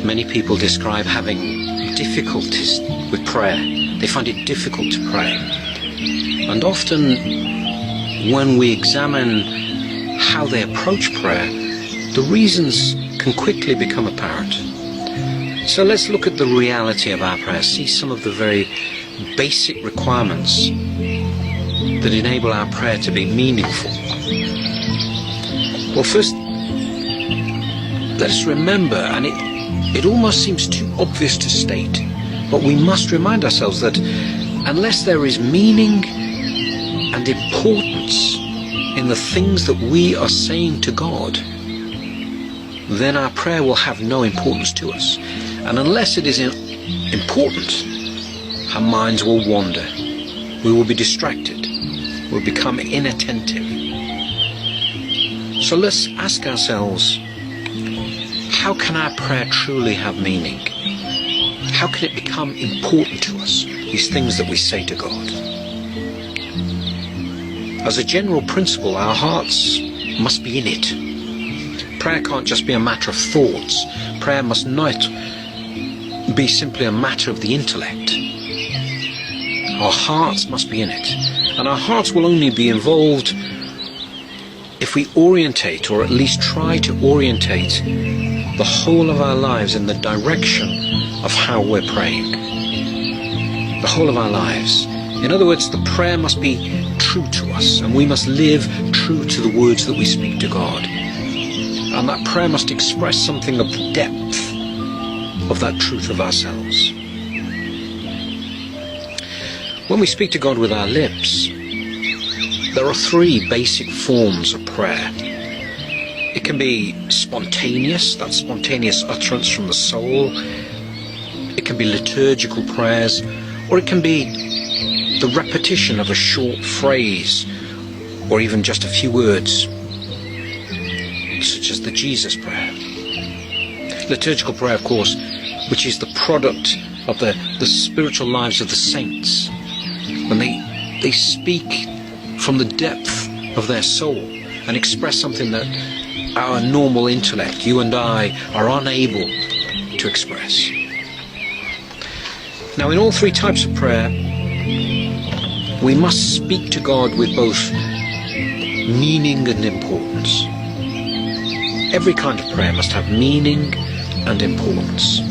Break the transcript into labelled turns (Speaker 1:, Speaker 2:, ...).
Speaker 1: Many people describe having difficulties with prayer. They find it difficult to pray. And often when we examine how they approach prayer, the reasons can quickly become apparent. So let's look at the reality of our prayer, see some of the very basic requirements that enable our prayer to be meaningful. Well, first, let us remember, and it almost seems too obvious to state, but we must remind ourselves that unless there is meaning and importance in the things that we are saying to God, then our prayer will have no importance to us. And unless it is important, our minds will wander. We will be distracted. We'll become inattentive. So let's ask ourselves, how can our prayer truly have meaning? How can it become important to us, these things that we say to God? As a general principle, our hearts must be in it. Prayer can't just be a matter of thoughts. Prayer must not be simply a matter of the intellect. Our hearts must be in it. And our hearts will only be involved if we orientate, or at least try to orientate, the whole of our lives in the direction of how we're praying. The whole of our lives. In other words, the prayer must be true to us, and we must live true to the words that we speak to God. And that prayer must express something of the depth of that truth of ourselves. When we speak to God with our lips, there are three basic forms of prayer. It can be spontaneous, that spontaneous utterance from the soul. It can be liturgical prayers, or it can be the repetition of a short phrase, or even just a few words, such as the Jesus prayer. Liturgical prayer, of course, which is the product of the spiritual lives of the saints, when they speak from the depth of their soul and express something that our normal intellect, you and I, are unable to express. Now, in all three types of prayer, we must speak to God with both meaning and importance. Every kind of prayer must have meaning and importance.